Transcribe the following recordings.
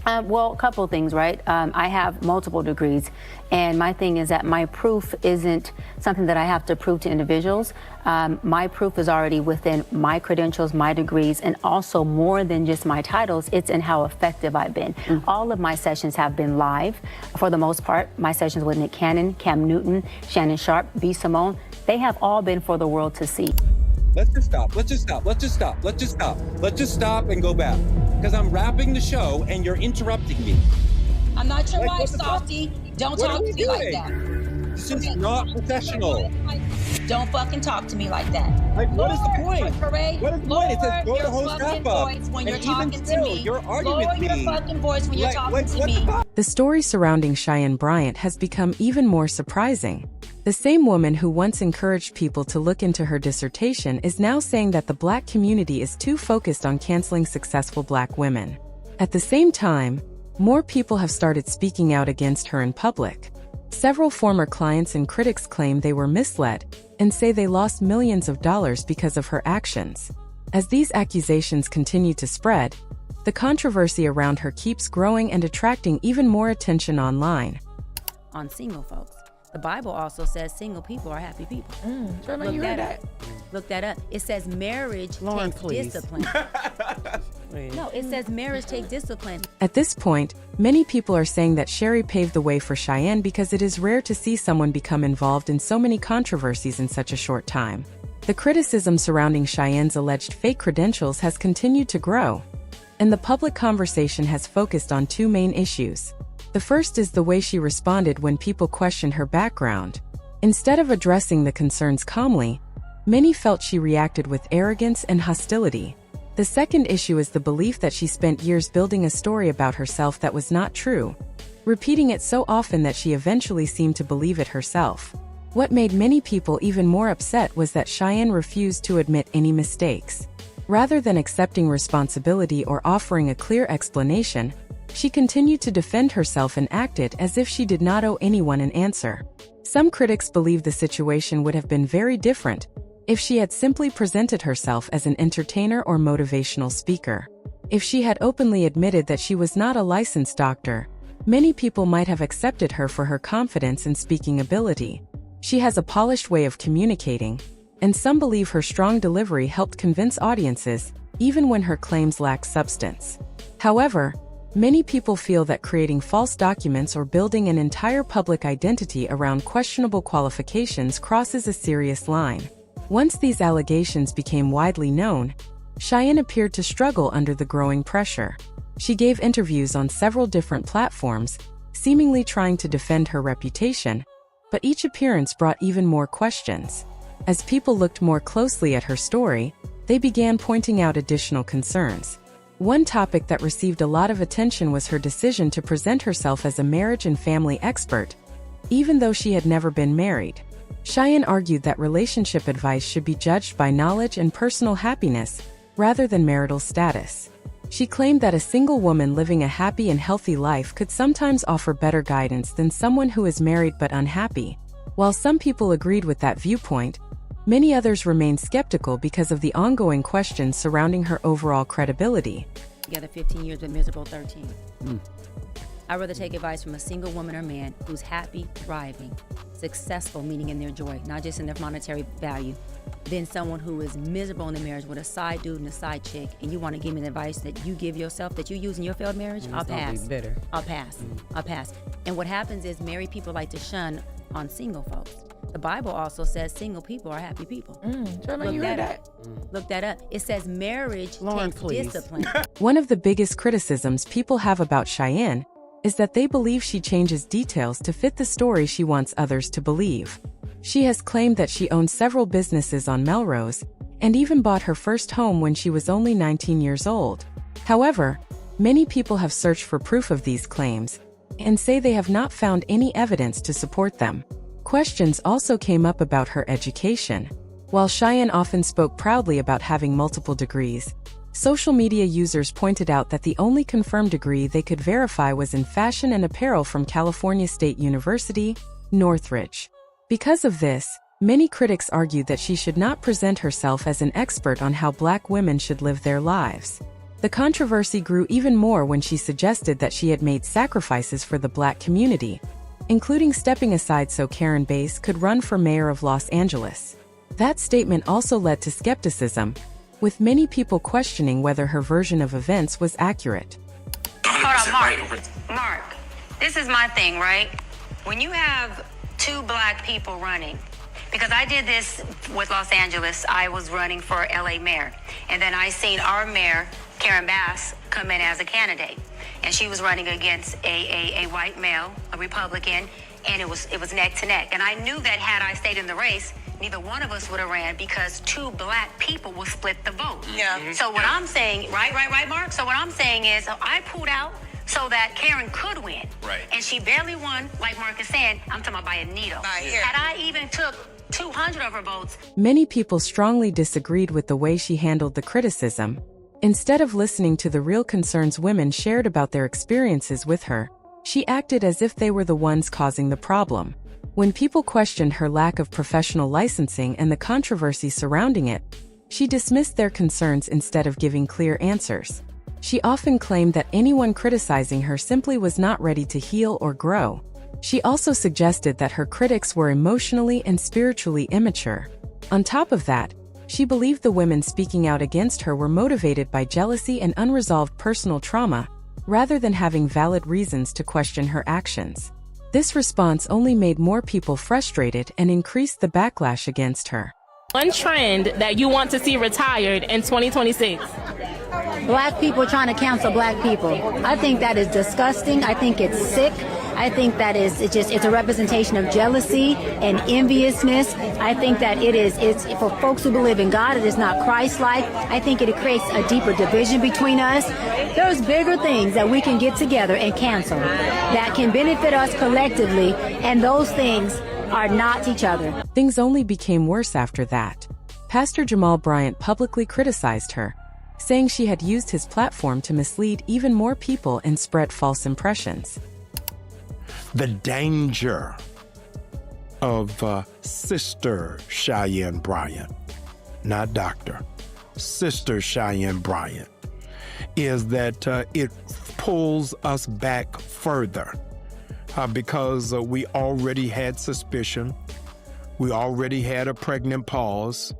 Well, a couple of things, right? I have multiple degrees, and my thing is that my proof isn't something that I have to prove to individuals. My proof is already within my credentials, my degrees, and also more than just my titles, it's in how effective I've been. All of my sessions have been live, for the most part. My sessions with Nick Cannon, Cam Newton, Shannon Sharp, B. Simone, they have all been for the world to see. Let's just stop. Let's just stop. Let's just stop. Let's just stop. Let's just stop and go back. Because I'm wrapping the show and you're interrupting me. I'm not your wife, Softy. Don't talk to me like that. This is not professional. Don't fucking talk to me like that. Like, what is the point? Parade, What is the point? It says go to host wrap up. When you're And talking even to still, me. you're arguing Lower with me. your fucking voice when you're talking to what me. the fuck? The story surrounding Cheyenne Bryant has become even more surprising. The same woman who once encouraged people to look into her dissertation is now saying that the Black community is too focused on canceling successful Black women. At the same time, more people have started speaking out against her in public. Several former clients and critics claim they were misled and say they lost millions of dollars because of her actions. As these accusations continue to spread, the controversy around her keeps growing and attracting even more attention online. On single folks. The Bible also says single people are happy people. Look that up. Look that up. It says marriage Lauren, takes please. discipline. No, it says marriage takes discipline. At this point, many people are saying that Sherry paved the way for Cheyenne because it is rare to see someone become involved in so many controversies in such a short time. The criticism surrounding Cheyenne's alleged fake credentials has continued to grow, and the public conversation has focused on two main issues. The first is the way she responded when people questioned her background. Instead of addressing the concerns calmly, many felt she reacted with arrogance and hostility. The second issue is the belief that she spent years building a story about herself that was not true, repeating it so often that she eventually seemed to believe it herself. What made many people even more upset was that Cheyenne refused to admit any mistakes. Rather than accepting responsibility or offering a clear explanation, she continued to defend herself and acted as if she did not owe anyone an answer. Some critics believe the situation would have been very different if she had simply presented herself as an entertainer or motivational speaker. If she had openly admitted that she was not a licensed doctor, many people might have accepted her for her confidence and speaking ability. She has a polished way of communicating, and some believe her strong delivery helped convince audiences, even when her claims lack substance. However, many people feel that creating false documents or building an entire public identity around questionable qualifications crosses a serious line. Once these allegations became widely known, Cheyenne appeared to struggle under the growing pressure. She gave interviews on several different platforms, seemingly trying to defend her reputation, but each appearance brought even more questions. As people looked more closely at her story, they began pointing out additional concerns. One topic that received a lot of attention was her decision to present herself as a marriage and family expert, even though she had never been married. Cheyenne argued that relationship advice should be judged by knowledge and personal happiness, rather than marital status. She claimed that a single woman living a happy and healthy life could sometimes offer better guidance than someone who is married but unhappy. While some people agreed with that viewpoint, many others remained skeptical because of the ongoing questions surrounding her overall credibility. Together 15 years but miserable 13. I'd rather take advice from a single woman or man who's happy, thriving, successful, meaning in their joy, not just in their monetary value, than someone who is miserable in their marriage with a side dude and a side chick, and you want to give me the advice that you give yourself, that you use in your failed marriage. I'll pass. I'll pass. I'll pass. And what happens is married people like to shun on single folks. The Bible also says single people are happy people. Look that up. Look that up. It says marriage Lauren, takes please. discipline. One of the biggest criticisms people have about Cheyenne is that they believe she changes details to fit the story she wants others to believe. She has claimed that she owns several businesses on Melrose, and even bought her first home when she was only 19 years old. However, many people have searched for proof of these claims, and say they have not found any evidence to support them. Questions also came up about her education. While Cheyenne often spoke proudly about having multiple degrees, social media users pointed out that the only confirmed degree they could verify was in fashion and apparel from California State University, Northridge. Because of this, many critics argued that she should not present herself as an expert on how Black women should live their lives. The controversy grew even more when she suggested that she had made sacrifices for the Black community, including stepping aside so Karen Bass could run for mayor of Los Angeles. That statement also led to skepticism, with many people questioning whether her version of events was accurate. Hold on, Mark, this is my thing, right? When you have two Black people running, because I did this with Los Angeles, I was running for LA mayor, and then I seen our mayor, Karen Bass, come in as a candidate, and she was running against a white male, a Republican, and it was neck to neck. And I knew that had I stayed in the race, neither one of us would have ran because two Black people would split the vote. Yeah. So what I'm saying, right, Mark? So what I'm saying is I pulled out so that Karen could win. Right. And she barely won, like Mark is saying, I'm talking about by a needle. Had I even took 200 of her votes. Many people strongly disagreed with the way she handled the criticism. Instead of listening to the real concerns women shared about their experiences with her, she acted as if they were the ones causing the problem. When people questioned her lack of professional licensing and the controversy surrounding it, she dismissed their concerns instead of giving clear answers. She often claimed that anyone criticizing her simply was not ready to heal or grow. She also suggested that her critics were emotionally and spiritually immature. On top of that, she believed the women speaking out against her were motivated by jealousy and unresolved personal trauma, rather than having valid reasons to question her actions. This response only made more people frustrated and increased the backlash against her. One trend that you want to see retired in 2026? Black people trying to cancel Black people. I think that is disgusting. I think it's sick. I think that it's a representation of jealousy and enviousness. I think that it's for folks who believe in God, it is not Christ-like. I think it creates a deeper division between us. There's bigger things that we can get together and cancel that can benefit us collectively, and those things are not each other. Things only became worse after that. Pastor Cheyenne Bryant publicly criticized her, saying she had used his platform to mislead even more people and spread false impressions. The danger of Sister Cheyenne Bryant, not Dr. Sister Cheyenne Bryant, is that it pulls us back further because we already had suspicion, we already had a pregnant pause,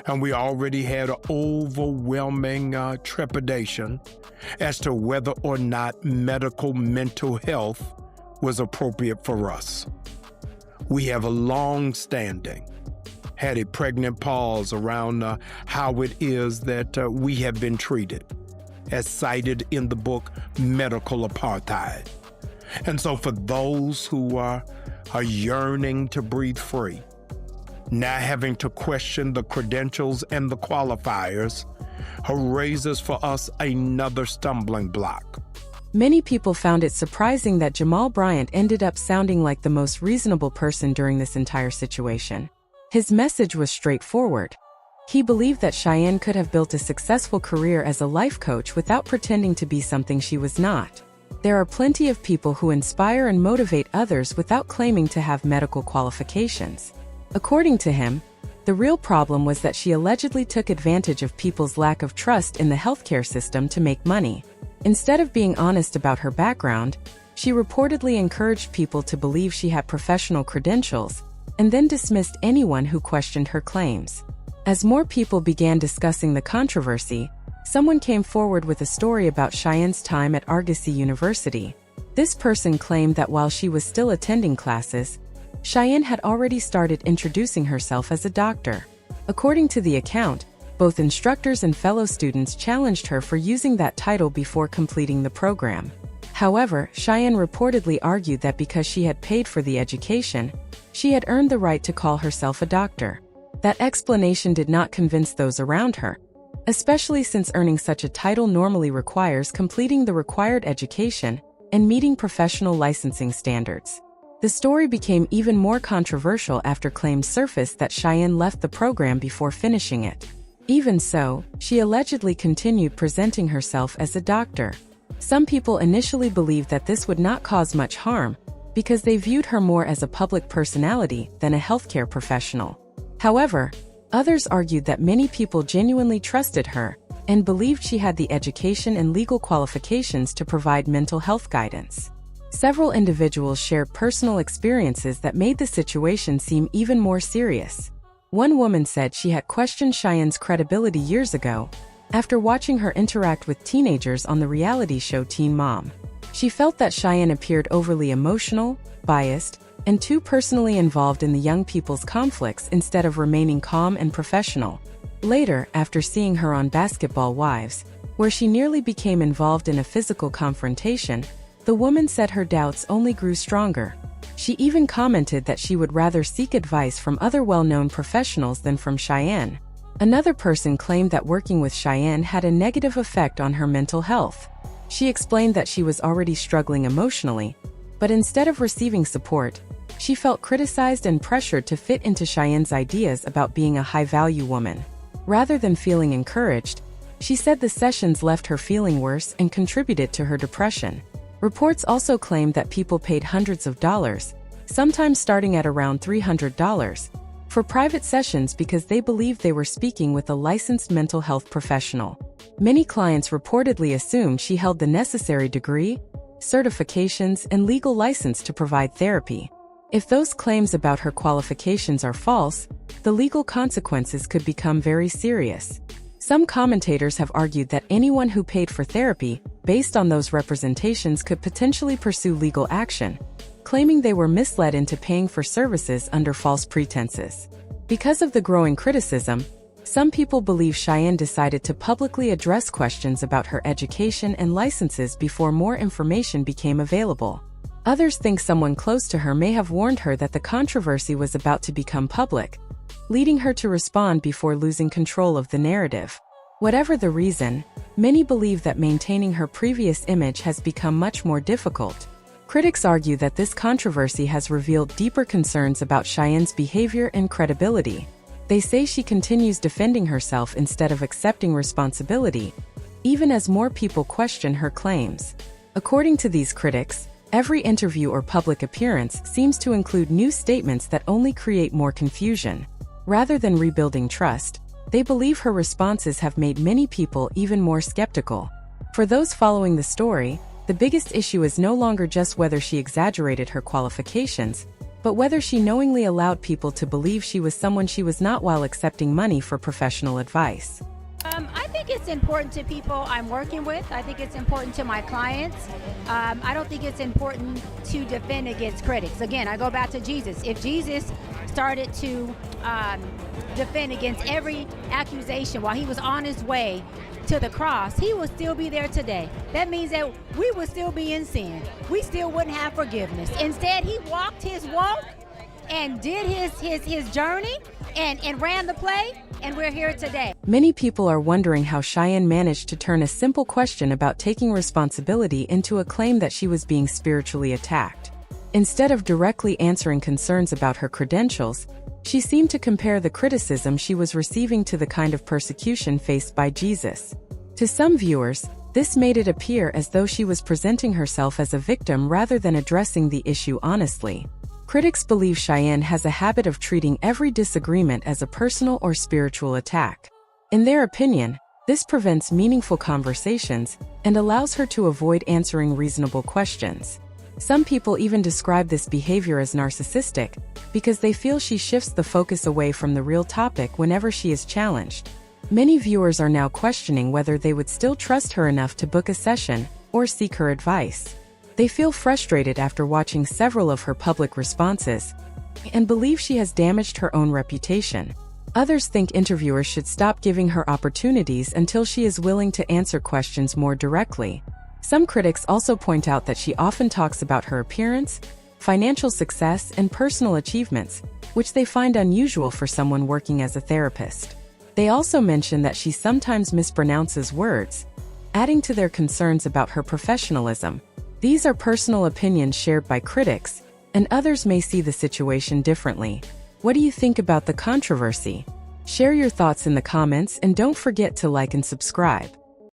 and we already had an overwhelming trepidation as to whether or not medical mental health was appropriate for us. We have a long-standing, had a pregnant pause around how it is that we have been treated, as cited in the book Medical Apartheid. And so for those who are yearning to breathe free, now having to question the credentials and the qualifiers, raises for us another stumbling block. Many people found it surprising that Cheyenne Bryant ended up sounding like the most reasonable person during this entire situation. His message was straightforward. He believed that Cheyenne could have built a successful career as a life coach without pretending to be something she was not. There are plenty of people who inspire and motivate others without claiming to have medical qualifications. According to him, the real problem was that she allegedly took advantage of people's lack of trust in the healthcare system to make money. Instead of being honest about her background, she reportedly encouraged people to believe she had professional credentials, and then dismissed anyone who questioned her claims. As more people began discussing the controversy, someone came forward with a story about Cheyenne's time at Argosy University. This person claimed that while she was still attending classes, Cheyenne had already started introducing herself as a doctor. According to the account, both instructors and fellow students challenged her for using that title before completing the program. However, Cheyenne reportedly argued that because she had paid for the education, she had earned the right to call herself a doctor. That explanation did not convince those around her, especially since earning such a title normally requires completing the required education and meeting professional licensing standards. The story became even more controversial after claims surfaced that Cheyenne left the program before finishing it. Even so, she allegedly continued presenting herself as a doctor. Some people initially believed that this would not cause much harm because they viewed her more as a public personality than a healthcare professional. However, others argued that many people genuinely trusted her, and believed she had the education and legal qualifications to provide mental health guidance. Several individuals shared personal experiences that made the situation seem even more serious. One woman said she had questioned Cheyenne's credibility years ago after watching her interact with teenagers on the reality show Teen Mom. She felt that Cheyenne appeared overly emotional, biased, and too personally involved in the young people's conflicts instead of remaining calm and professional. Later, after seeing her on Basketball Wives, where she nearly became involved in a physical confrontation, the woman said her doubts only grew stronger. She even commented that she would rather seek advice from other well-known professionals than from Cheyenne. Another person claimed that working with Cheyenne had a negative effect on her mental health. She explained that she was already struggling emotionally, but instead of receiving support, she felt criticized and pressured to fit into Cheyenne's ideas about being a high-value woman. Rather than feeling encouraged, she said the sessions left her feeling worse and contributed to her depression. Reports also claimed that people paid hundreds of dollars, sometimes starting at around $300, for private sessions because they believed they were speaking with a licensed mental health professional. Many clients reportedly assumed she held the necessary degree, certifications, and legal license to provide therapy. If those claims about her qualifications are false, the legal consequences could become very serious. Some commentators have argued that anyone who paid for therapy based on those representations could potentially pursue legal action, claiming they were misled into paying for services under false pretenses. Because of the growing criticism, some people believe Cheyenne decided to publicly address questions about her education and licenses before more information became available. Others think someone close to her may have warned her that the controversy was about to become public, leading her to respond before losing control of the narrative. Whatever the reason, many believe that maintaining her previous image has become much more difficult. Critics argue that this controversy has revealed deeper concerns about Cheyenne's behavior and credibility. They say she continues defending herself instead of accepting responsibility, even as more people question her claims. According to these critics, every interview or public appearance seems to include new statements that only create more confusion. Rather than rebuilding trust, they believe her responses have made many people even more skeptical. For those following the story, the biggest issue is no longer just whether she exaggerated her qualifications, but whether she knowingly allowed people to believe she was someone she was not while accepting money for professional advice. I think it's important to people I'm working with. I think it's important to my clients. I don't think it's important to defend against critics. Again, I go back to Jesus. If Jesus started to defend against every accusation while he was on his way to the cross, he would still be there today. That means that we would still be in sin. We still wouldn't have forgiveness. Instead, he walked his walk and did his journey and ran the play, and we're here today. Many people are wondering how Cheyenne managed to turn a simple question about taking responsibility into a claim that she was being spiritually attacked. Instead of directly answering concerns about her credentials, she seemed to compare the criticism she was receiving to the kind of persecution faced by Jesus. To some viewers, this made it appear as though she was presenting herself as a victim rather than addressing the issue honestly. Critics believe Cheyenne has a habit of treating every disagreement as a personal or spiritual attack. In their opinion, this prevents meaningful conversations and allows her to avoid answering reasonable questions. Some people even describe this behavior as narcissistic because they feel she shifts the focus away from the real topic whenever she is challenged. Many viewers are now questioning whether they would still trust her enough to book a session or seek her advice. They feel frustrated after watching several of her public responses and believe she has damaged her own reputation. Others think interviewers should stop giving her opportunities until she is willing to answer questions more directly. Some critics also point out that she often talks about her appearance, financial success, and personal achievements, which they find unusual for someone working as a therapist. They also mention that she sometimes mispronounces words, adding to their concerns about her professionalism. These are personal opinions shared by critics, and others may see the situation differently. What do you think about the controversy? Share your thoughts in the comments and don't forget to like and subscribe.